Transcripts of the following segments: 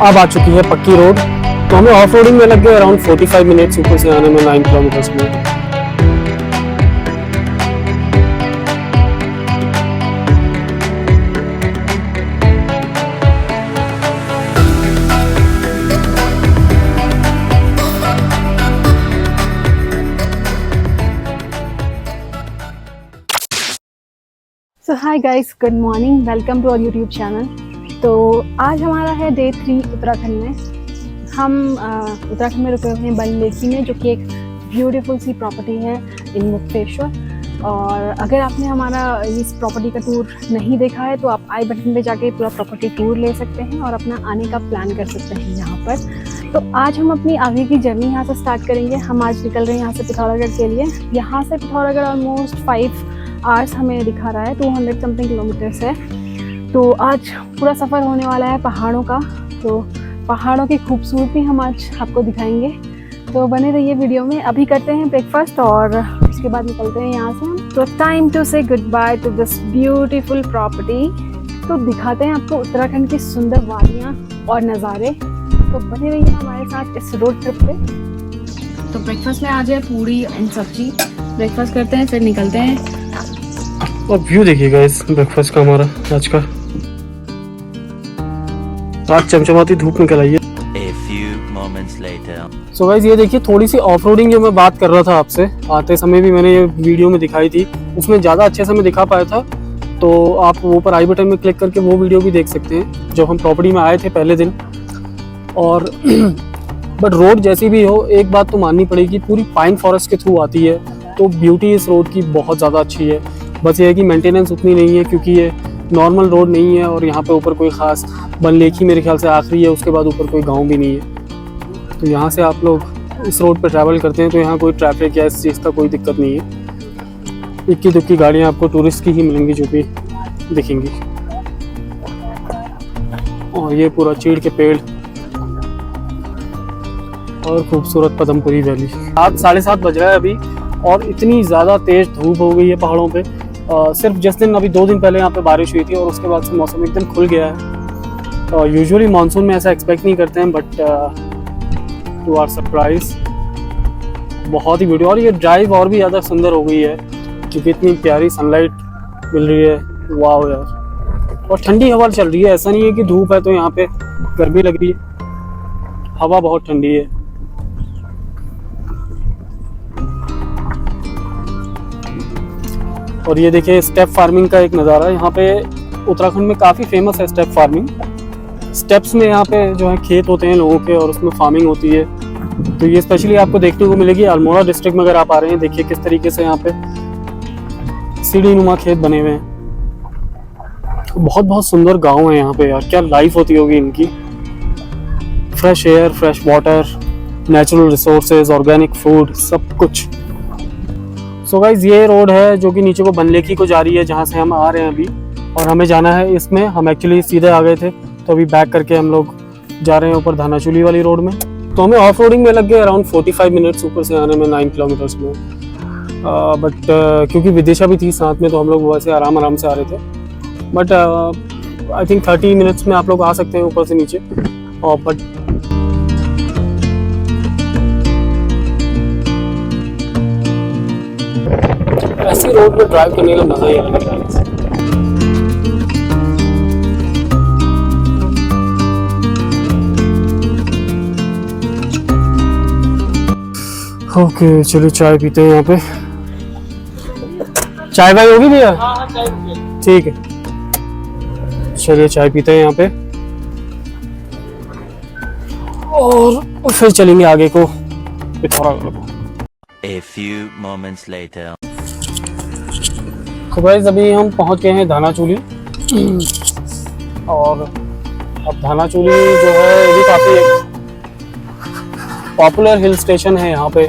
अब आ चुकी है पक्की रोड। तो हमें ऑफ रोडिंग में लग गए अराउंड 45 मिनट्स ऊपर से आने में 9 किलोमीटर्स में। So hi guys, good morning, welcome to our YouTube channel. तो आज हमारा है डे 3 उत्तराखंड में। हम उत्तराखंड में रुके हुए हैं बल्लेकी में, जो कि एक ब्यूटीफुल सी प्रॉपर्टी है इन मुक्तेश्वर। और अगर आपने हमारा इस प्रॉपर्टी का टूर नहीं देखा है तो आप आई बटन पे जाके पूरा प्रॉपर्टी टूर ले सकते हैं और अपना आने का प्लान कर सकते हैं यहाँ पर। तो आज हम अपनी आगे की जर्नी यहाँ से स्टार्ट करेंगे। हम आज निकल रहे हैं यहाँ से पिथौरागढ़ के लिए। यहाँ से पिथौरागढ़ ऑलमोस्ट 5 आवर्स हमें दिखा रहा है, 200 समथिंग किलोमीटर्स है। तो आज पूरा सफ़र होने वाला है पहाड़ों का। तो पहाड़ों की खूबसूरती हम आज आपको दिखाएंगे, तो बने रहिए वीडियो में। अभी करते हैं ब्रेकफास्ट और उसके बाद निकलते हैं यहाँ से हम। तो टाइम टू से good by two this beautiful property. तो दिखाते हैं आपको उत्तराखंड की सुंदर वादियाँ और नज़ारे। तो बने रहिए हमारे साथ इस रोड ट्रिप पे। तो ब्रेकफास्ट में आ जाए पूरी एंड सब्जी। ब्रेकफास्ट करते हैं फिर निकलते हैं। और व्यू देखिएगा इस ब्रेकफास्ट का हमारा आज का। आज चमचमाती धूप निकल आई है। सो गाइस, ये देखिए थोड़ी सी ऑफ रोडिंग जो मैं बात कर रहा था आपसे आते समय भी मैंने ये वीडियो में दिखाई थी, उसमें ज़्यादा अच्छे से मैं दिखा पाया था। तो आप वो ऊपर आई बटन में क्लिक करके वो वीडियो भी देख सकते हैं जब हम प्रॉपर्टी में आए थे पहले दिन। और बट रोड जैसी भी हो, एक बात तो माननी पड़ेगी, पूरी पाइन फॉरेस्ट के थ्रू आती है। तो ब्यूटी इस रोड की बहुत ज़्यादा अच्छी है। बस ये है कि मेंटेनेंस उतनी नहीं है क्योंकि ये नॉर्मल रोड नहीं है और यहाँ पे ऊपर कोई ख़ास बल्लेकी मेरे ख्याल से आखिरी है, उसके बाद ऊपर कोई गांव भी नहीं है। तो यहाँ से आप लोग इस रोड पे ट्रैवल करते हैं तो यहाँ कोई ट्रैफिक या इस चीज़ का कोई दिक्कत नहीं है। इक्की दुक्की गाड़ियाँ आपको टूरिस्ट की ही मिलेंगी जो भी दिखेंगी। और ये पूरा चीड़ के पेड़ और खूबसूरत पदमपुरी वैली। 7-7:30 बज रहा है अभी और इतनी ज़्यादा तेज़ धूप हो गई है पहाड़ों पे। सिर्फ जिस दिन अभी 2 दिन पहले यहाँ पे बारिश हुई थी और उसके बाद से मौसम एकदम खुल गया है। यूजुअली मानसून में ऐसा एक्सपेक्ट नहीं करते हैं, बट टू आवर सरप्राइज बहुत ही ब्यूटी। और ये ड्राइव और भी ज़्यादा सुंदर हो गई है क्योंकि इतनी प्यारी सनलाइट मिल रही है। वाह यार, और ठंडी हवा चल रही है। ऐसा नहीं है कि धूप है तो यहाँ पे गर्मी लग रही है, हवा बहुत ठंडी है। और ये देखिए स्टेप फार्मिंग का एक नज़ारा। यहाँ पे उत्तराखंड में काफ़ी फेमस है स्टेप फार्मिंग। स्टेप्स में यहाँ पे जो है खेत होते हैं लोगों के और उसमें फार्मिंग होती है। तो ये स्पेशली आपको देखने को मिलेगी अल्मोड़ा डिस्ट्रिक्ट में। अगर आप आ रहे हैं, देखिए किस तरीके से यहाँ पे सीढ़ी नुमा खेत बने हुए हैं। बहुत बहुत सुंदर गाँव है यहाँ पे यार। क्या लाइफ होती होगी इनकी। Fresh air, fresh water, natural resources, organic food, सब कुछ। सो गाइज, ये रोड है जो कि नीचे को बल्लेकी को जा रही है, जहाँ से हम आ रहे हैं अभी। और हमें जाना है इसमें। हम एक्चुअली सीधे आ गए थे तो अभी बैक करके हम लोग जा रहे हैं ऊपर धानाचूली वाली रोड में। तो हमें ऑफ रोडिंग में लग गए अराउंड 45 मिनट्स ऊपर से आने में 9 किलोमीटर्स में। बट क्योंकि विदिशा भी थी साथ में तो हम लोग वैसे आराम से आ रहे थे। बट आई थिंक 30 मिनट्स में आप लोग आ सकते हैं ऊपर से नीचे। और बट ऐसी रोड में ड्राइव करने का मजा ही अलग है। ओके, चलिए चाय पीते हैं यहाँ पे। चाय भाई होगी भैया? ठीक है, चलिए चाय पीते हैं यहाँ पे और फिर चलेंगे आगे को पिथौरागढ़ को। A few moments later. तो गाइस, अभी हम पहुंच गए हैं धानाचूली। और अब धानाचूली जो है ये भी काफ़ी पॉपुलर हिल स्टेशन है यहाँ पे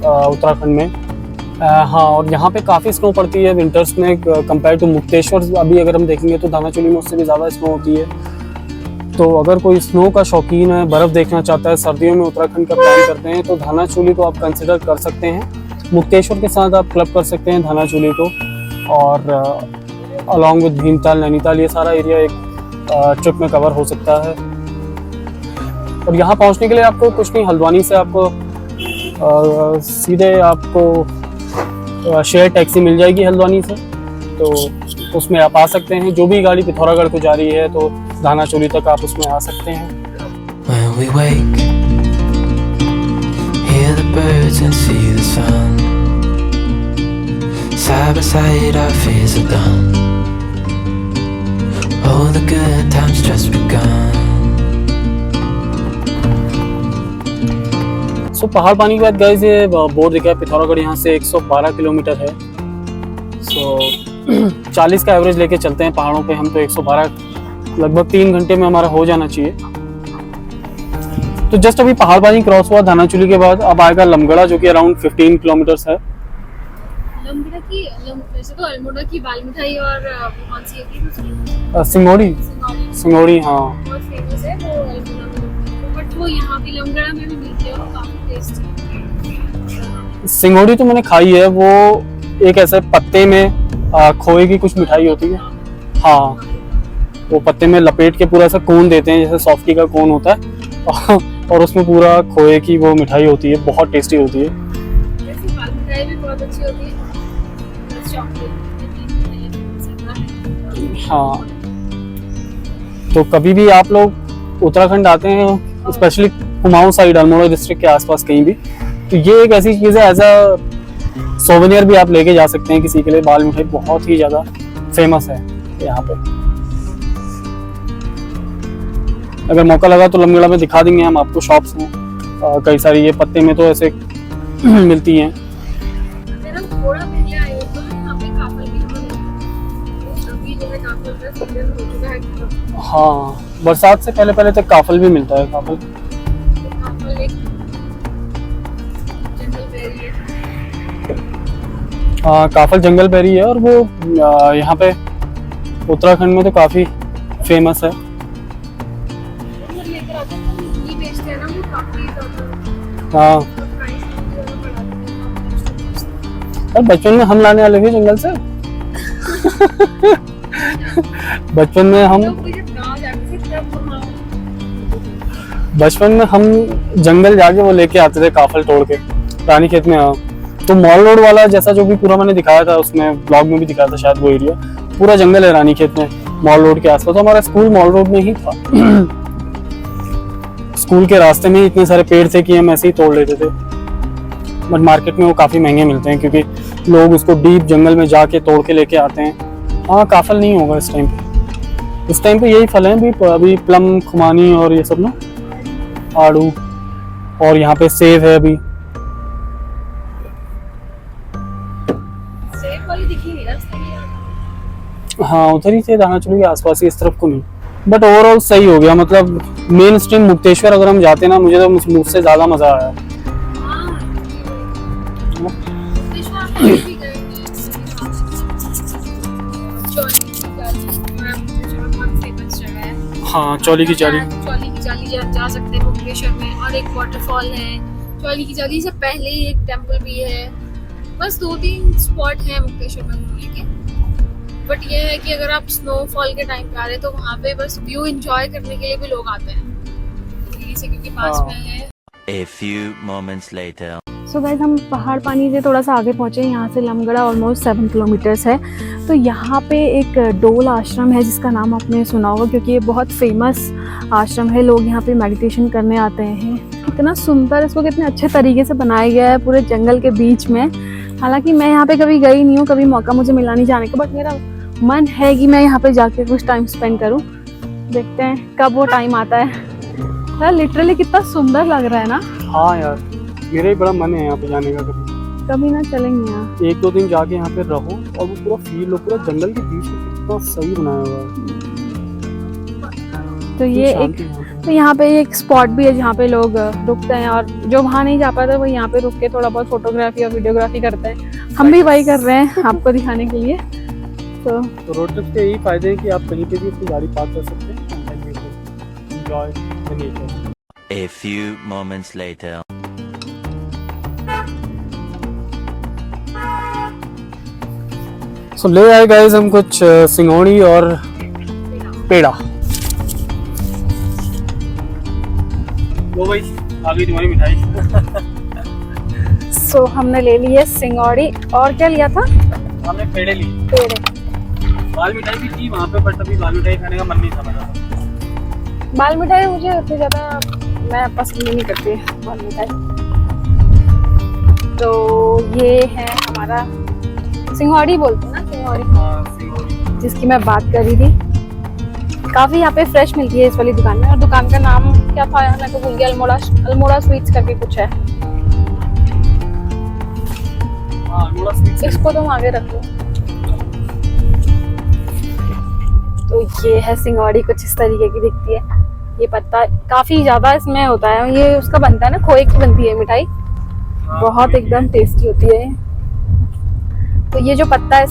उत्तराखंड में। हाँ, और यहाँ पे काफ़ी स्नो पड़ती है विंटर्स में कंपेयर टू मुक्तेश्वर। अभी अगर हम देखेंगे तो धानाचूली में उससे भी ज़्यादा स्नो होती है। तो अगर कोई स्नो का शौकीन है, बर्फ़ देखना चाहता है, सर्दियों में उत्तराखंड का प्लान करते हैं तो धानाचूली को आप कंसिडर कर सकते हैं। मुक्तेश्वर के साथ आप क्लब कर सकते हैं धानाचूली को। और अलॉन्ग विद भीमताल, नैनीताल, ये सारा एरिया एक ट्रिप में कवर हो सकता है। और यहाँ पहुँचने के लिए आपको कुछ नहीं, हल्द्वानी से आपको सीधे आपको शेयर टैक्सी मिल जाएगी हल्द्वानी से, तो उसमें आप आ सकते हैं। जो भी गाड़ी पिथौरागढ़ को जा रही है तो धानाचूली तक आप उसमें आ सकते हैं। When we wake, hear the birds and see the sun. Side by side our fears are done. Oh, the good times just begun. सो पहाड़ पानी के बाद गाइस ये बोर्ड दिखा है, पिथौरागढ़ यहाँ से 112 किलोमीटर है। सो 40 का एवरेज लेके चलते हैं पहाड़ों पे हम, तो 112 लगभग 3 घंटे में हमारा हो जाना चाहिए। तो जस्ट अभी पहाड़ पानी क्रॉस हुआ धानाचूली के बाद, अब आएगा लमगड़ा जो कि अराउंड 15 किलोमीटर्स है। लमगड़ा की वैसे तो अल्मोड़ा की बाल मिठाई और कौन सी है सिंगोड़ी, सिंगोड़ी हाँ बहुत फेमस है वो अल्मोड़ा में, बट वो यहाँ भी लमगड़ा में भी मिलती है, वो काफी टेस्टी है। सिंगोड़ी तो मैंने खाई है, वो एक ऐसे पत्ते में खोए की कुछ मिठाई होती है। हाँ, वो पत्ते में लपेट के पूरा सा कोन देते हैं, जैसे सॉफ्टी का कोन होता है और उसमें पूरा खोए की वो मिठाई होती है, बहुत टेस्टी होती है। वैसे बाल मिठाई भी बहुत अच्छी होती है, हाँ, तो कभी भी आप लोग उत्तराखंड आते हैं, specially Kumaon side, Almora district के आसपास कहीं भी, तो ये एक ऐसी चीज़ है, एज अ सोवेनियर भी आप लेके जा सकते हैं किसी के लिए। बाल मिठाई बहुत ही ज़्यादा फेमस है यहाँ पे। अगर मौका लगा तो लमगड़ा में दिखा देंगे हम आपको, शॉप्स हैं कई सारी, ये पत्ते में तो ऐसे मिलती हैं। अगर हम थोड़ा पहले आए हो तो यहाँ पे काफल भी अभी जो है काफल का सीजन हो चुका है। हाँ, बरसात से पहले पहले तक काफल भी मिलता है। काफल एक जंगल बेरी है। हाँ, काफल जंगल बेरी है, और वो यहाँ पे उत्तराखंड में तो काफ़ी फेमस है। हाँ, और बचपन में हम लाने वाले थे जंगल से बचपन में हम जंगल जाके वो लेके आते थे काफल तोड़ के रानीखेत में। हाँ, तो मॉल रोड वाला जैसा जो भी पूरा मैंने दिखाया था उसमें, ब्लॉग में भी दिखाया था शायद, वो एरिया पूरा जंगल है रानीखेत में, मॉल रोड के आसपास। तो हमारा स्कूल मॉल रोड में ही था स्कूल के रास्ते में ही इतने सारे पेड़ थे कि हम ऐसे ही तोड़ लेते थे, बट मार्केट में वो काफ़ी महंगे मिलते हैं क्योंकि लोग उसको डीप जंगल में जाके तोड़ के लेके आते हैं। हाँ, काफल नहीं होगा इस टाइम पे। इस टाइम पे यही फल हैं अभी प्लम, खुमानी और ये सब ना, आड़ू, और यहाँ पे सेब है अभी। सेब वाली दिखी नहीं रास्ते में। हाँ, उधर ही थे धानाचूली के आसपास ही, इस तरफ को नहीं। बट ओवरऑल सही हो गया, मतलब मेन स्ट्रीम मुक्तेश्वर अगर हम जाते ना, मुझे तो मुझसे ज़्यादा मज़ा आया। हाँ, चौली की जाली जा सकते हैं मुक्तेश्वर में, और एक वाटरफॉल है चौली की जाली से पहले ही, एक टेंपल भी है। बस 2-3 स्पॉट हैं मुक्तेश्वर में घूमने के। बट ये है कि अगर आप स्नोफॉल के टाइम पे आ रहे हैं तो वहाँ पे बस व्यू एंजॉय करने के लिए भी लोग आते हैं दिल्ली से, क्योंकि पास में है। A few moments later. So guys, हम पहाड़ पानी से थोड़ा सा आगे पहुँचे। यहाँ से लमगड़ा ऑलमोस्ट 7 किलोमीटर्स है। तो यहाँ पे एक डोल आश्रम है जिसका नाम आपने सुना होगा, क्योंकि ये बहुत फेमस आश्रम है। लोग यहाँ पे मेडिटेशन करने आते हैं। कितना सुंदर, इसको कितने अच्छे तरीके से बनाया गया है पूरे जंगल के बीच में। हालांकि मैं यहाँ पे कभी गई नहीं हूँ, कभी मौका मुझे मिला नहीं जाने का, बट मेरा मन है कि मैं यहाँ पे जाके कुछ टाइम स्पेंड करूँ। देखते हैं कब वो टाइम आता है। यार लिटरली कितना सुंदर लग रहा है ना। हाँ यार, मेरा ही बड़ा मन है यहाँ पे जाने का। कभी ना चलेंगे यहाँ, 1-2 दिन जाके यहाँ पे रहो और वो पूरा फील लो, पूरा जंगल के बीच में कितना सही बनाया हुआ है। तो ये एक, तो यहाँ पे एक स्पॉट भी है जहाँ पे लोग रुकते हैं, और जो वहाँ नहीं जा पाते वो यहाँ पे रुक के थोड़ा बहुत फोटोग्राफी और वीडियोग्राफी करते हैं। हम भी वही कर रहे हैं आपको दिखाने के लिए। तो रोड ट्रिप के यही फायदे हैं कि आप कहीं पे भी अपनी गाड़ी पार्क कर सकते हैं and enjoy the nature. A few moments later. सो ले आए गाइस हम कुछ सिंगोड़ी और पेड़ा। वो भाई आ गई तुम्हारी मिठाई। सो हमने ले ली है सिंगौड़ी, और क्या लिया था? हमने पेड़े लिए। पेड़े। बाल मिठाई भी थी वहाँ पे, बट अभी बाल मिठाई खाने का मन नहीं था मेरा। बाल मिठाई मुझे उतनी ज़्यादा मैं पसंद नहीं करती बाल मिठाई। तो ये है हमारा सिंगौड़ी बोलते हैं ना, सिंगौड़ी, हाँ, सिंगौड़ी। जिसकी मैं बात कर रही थी। काफ़ी यहाँ पे फ्रेश मिलती है इस वाली दुकान में। और दुकान का नाम क्या था यार, मैं तो भूल गया। अल्मोड़ा स्वीट्स करके कुछ है। हाँ, अल्मोड़ा स्वीट्स। इसको तुम आगे रख लो। तो ये है सिंगौड़ी, कुछ इस तरीके की दिखती है। ये पत्ता काफ़ी ज़्यादा इसमें होता है। ये उसका बनता है ना, खोए की बनती है मिठाई, बहुत एकदम टेस्टी होती है। तो ये जो पत्ता है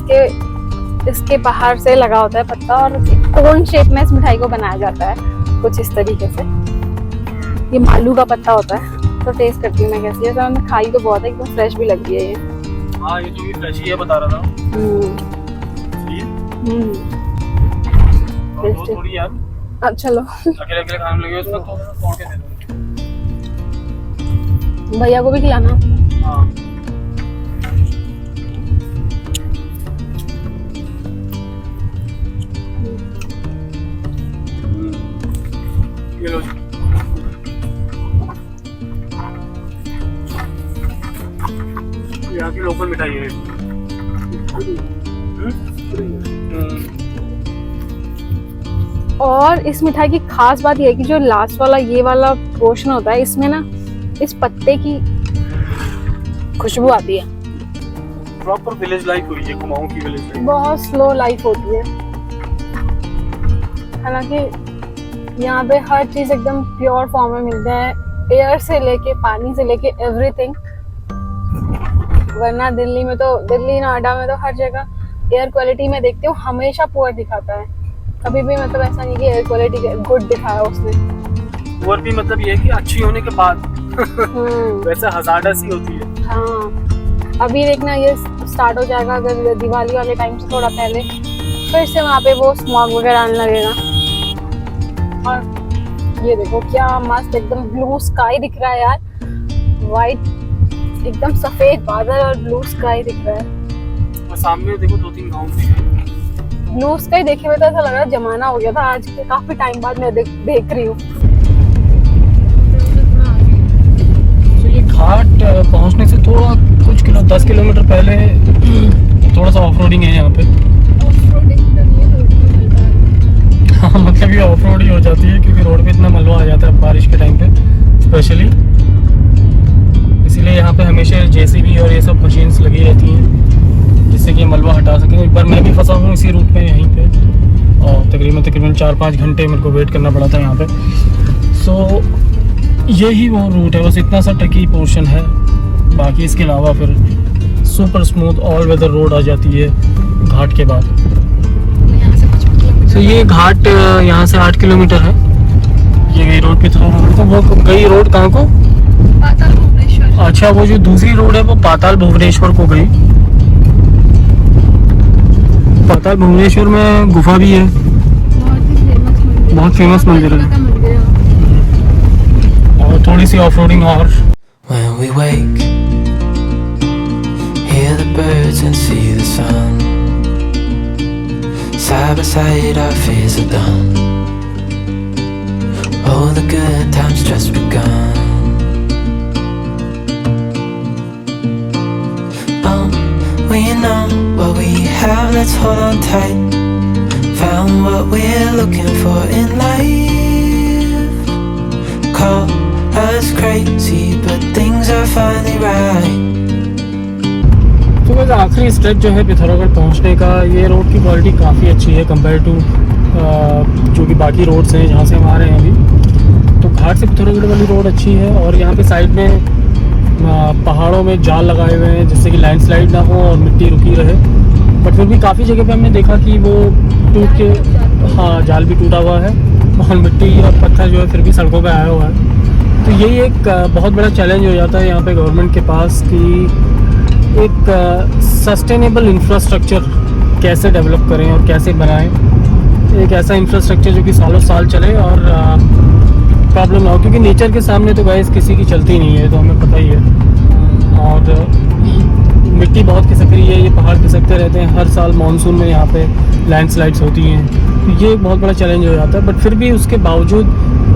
इसके बाहर से लगा होता है पत्ता, और कोन शेप में इस मिठाई को बनाया जाता है कुछ इस तरीके से। ये मालू का पत्ता होता है। तो टेस्ट करती हूँ मैं कैसी है। मैंने खाई तो बहुत है, एकदम फ्रेश भी लग रही है ये। हाँ, ये तो भी फ्रेश ही है, बता रहा था। और दो थोड़ी यार। अब चलो अकेले अकेले खाने लगे उसमें, तो तोड़ के दे दो। भैया को भी खिलाना। हाँ। ये लो जी। यहाँ की लोकल मिठाई है। और इस मिठाई की खास बात यह है कि जो लास्ट वाला ये वाला पोर्शन होता है, इसमें ना इस पत्ते की खुशबू आती है। प्रॉपर विलेज लाइफ हुई है, कुमाऊं की विलेज लाइफ। बहुत स्लो लाइफ होती है। हालांकि यहाँ पे हर चीज एकदम प्योर फॉर्म में मिलता है, एयर से लेके पानी से लेके एवरीथिंग। वरना दिल्ली नोएडा में तो हर जगह एयर क्वालिटी में देखते हो हमेशा पुअर दिखाता है। कभी भी मतलब ऐसा नहीं कि एयर क्वालिटी गुड दिखाया उसने। पुअर भी मतलब ये है कि अच्छी होने के बाद वैसे हजारडस ही होती है। हाँ, अभी देखना ये स्टार्ट हो जाएगा अगर दिवाली वाले टाइम से थोड़ा पहले, फिर से वहाँ पे वो स्मॉग वगैरह आने लगेगा। और ये देखो क्या मस्त एकदम ब्लू स्काई दिख रहा है यार। वाइट एकदम सफेद बादल और ब्लू स्काई दिख रहा है। और सामने देखो 2-3 गाँव दिख रहे हैं। ब्लू स्काई देखे हुए तो ऐसा लग रहा है जमाना हो गया था। आज के काफी टाइम बाद मैं देख रही हूँ। तो ये घाट पहुंचने से थोड़ा कुछ 10 किलोमीटर पहले थोड़ा सा ऑफ रोडिंग है यहाँ पे। हाँ, मतलब ये ऑफ रोड ही हो जाती है क्योंकि रोड पे इतना मलबा आ जाता है बारिश के टाइम पे स्पेशली। इसीलिए यहाँ पे हमेशा जेसीबी और ये सब मशीन्स लगी रहती हैं जिससे कि मलबा हटा सकें। एक बार मैं भी फंसा हूँ इसी रूट पे यहीं पे, और तकरीबन 4-5 घंटे मेरे को वेट करना पड़ा था यहाँ पे। सो यही वो रूट है, बस इतना सा ट्रिकी पोर्शन है। बाकी इसके अलावा फिर super smooth all weather road आ जाती है घाट के बाद। तो ये घाट यहाँ से 8 किलोमीटर है। ये गई रोड पे थ्रू। तो वो गई रोड कहाँ को? पाताल भुवनेश्वर। अच्छा, वो जो दूसरी रोड है वो पाताल भुवनेश्वर को गई। पाताल भुवनेश्वर में गुफा भी है, बहुत फेमस मंदिर है। और थोड़ी सी ऑफ रोडिंग और। When we wake, hear the birds and see the sun. Side by side our fears are done. Oh, the good times just begun. We know what we have, let's hold on tight. Found what we're looking for in life. Call us crazy, but things are finally right. तो बस आखिरी step जो है पिथौरागढ़ पहुंचने का। ये road की quality काफ़ी अच्छी है कंपेयर टू जो कि बाकी रोड्स हैं जहाँ से हम आ रहे हैं अभी। तो घाट से पिथौरागढ़ वाली रोड अच्छी है। और यहाँ पे साइड में पहाड़ों में जाल लगाए हुए हैं जिससे कि लैंडस्लाइड ना हो और मिट्टी रुकी रहे। बट फिर भी काफ़ी जगह पे हमने देखा कि वो टूट के, हाँ, जाल भी टूटा हुआ है और मिट्टी और पत्थर जो है फिर भी सड़कों पे आया हुआ है। तो यही एक बहुत बड़ा चैलेंज हो जाता है यहाँ पे गवर्नमेंट के पास कि एक सस्टेनेबल इंफ्रास्ट्रक्चर कैसे डेवलप करें और कैसे बनाएं। एक ऐसा इंफ्रास्ट्रक्चर जो कि सालों साल चले और प्रॉब्लम ना हो, क्योंकि नेचर के सामने तो गाइस किसी की चलती नहीं है, तो हमें पता ही है। और मिट्टी बहुत खिसक रही है, ये पहाड़ खिसकते रहते हैं हर साल मानसून में, यहाँ पे लैंडस्लाइड्स होती हैं, तो ये एक बहुत बड़ा चैलेंज हो जाता है। बट फिर भी उसके बावजूद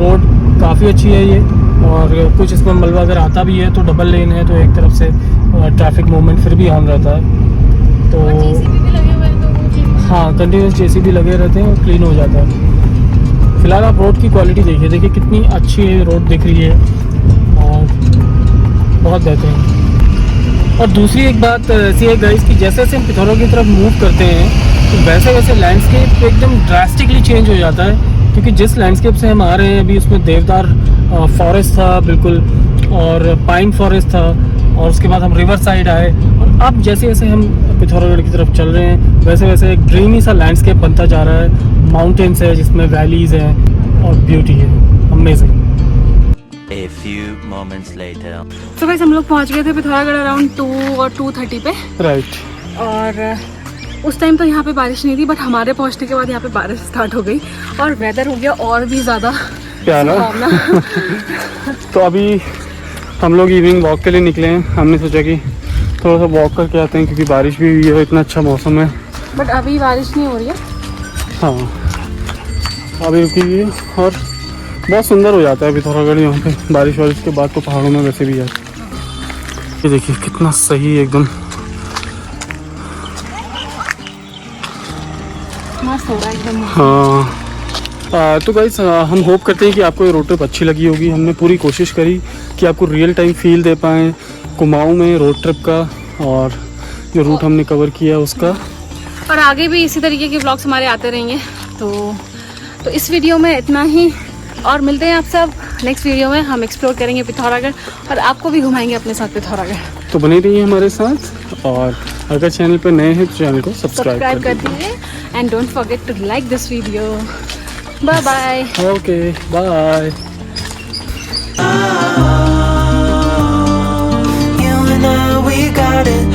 रोड काफ़ी अच्छी है ये, और कुछ इसमें मलबा अगर आता भी है तो डबल लेन है, तो एक तरफ से ट्रैफिक मूवमेंट फिर भी ऑन रहता है। तो हाँ, कंटिन्यूस जेसीबी लगे रहते हैं और क्लीन हो जाता है। फिलहाल आप रोड की क्वालिटी देखिए कितनी अच्छी है, रोड दिख रही है और बहुत बेहतरीन। और दूसरी एक बात ऐसी है गाइस कि जैसे जैसे हम पिथौरा की तरफ मूव करते हैं तो वैसे वैसे लैंडस्केप एकदम ड्रास्टिकली चेंज हो जाता है, क्योंकि जिस लैंडस्केप से हम आ रहे हैं अभी उसमें देवदार फॉरेस्ट था बिल्कुल, और पाइन फॉरेस्ट था, और उसके बाद हम रिवर साइड आए, और अब जैसे जैसे हम पिथौरागढ़ की तरफ चल रहे हैं वैसे वैसे एक ड्रीमी सा लैंडस्केप बनता जा रहा है। माउंटेन्स है जिसमें वैलीज हैं और ब्यूटी है, amazing. A few moments later. तो गाइस हम लोग पहुंच गए थे पिथौरागढ़ अराउंड 2 और 2:30 पे, राइट। और उस टाइम तो यहाँ पे बारिश नहीं थी, बट हमारे पहुँचने के बाद यहाँ पे बारिश स्टार्ट हो गई और वेदर हो गया और भी ज़्यादा प्यारा। तो अभी हम लोग इवनिंग वॉक के लिए निकले हैं, हमने सोचा कि थोड़ा सा वॉक करके आते हैं, क्योंकि बारिश भी हुई है, इतना अच्छा मौसम है। बट अभी बारिश नहीं हो रही है। हाँ, अभी रुकी हुई है और बहुत सुंदर हो जाता है पिथौरागढ़ यहाँ पे बारिश वारिश के बाद, तो पहाड़ों में वैसे भी है। ये देखिए कितना सही एकदम मस्त हो रहा है एकदम। हाँ। तो गाइस हम होप करते हैं कि आपको ये रोड ट्रिप अच्छी लगी होगी। हमने पूरी कोशिश करी कि आपको रियल टाइम फील दे पाएँ कुमाऊँ में रोड ट्रिप का, और जो रूट हमने कवर किया उसका। और आगे भी इसी तरीके के व्लॉग्स हमारे आते रहेंगे। तो इस वीडियो में इतना ही, और मिलते हैं आप सब नेक्स्ट वीडियो में। हम एक्सप्लोर करेंगे पिथौरागढ़ और आपको भी घुमाएंगे अपने साथ पिथौरागढ़। तो बने रहिए हमारे साथ, और अगर चैनल पर नए हैं तो चैनल को सब्सक्राइब कर दीजिए and don't forget to like this video. Bye bye. Okay bye. You and I, we got it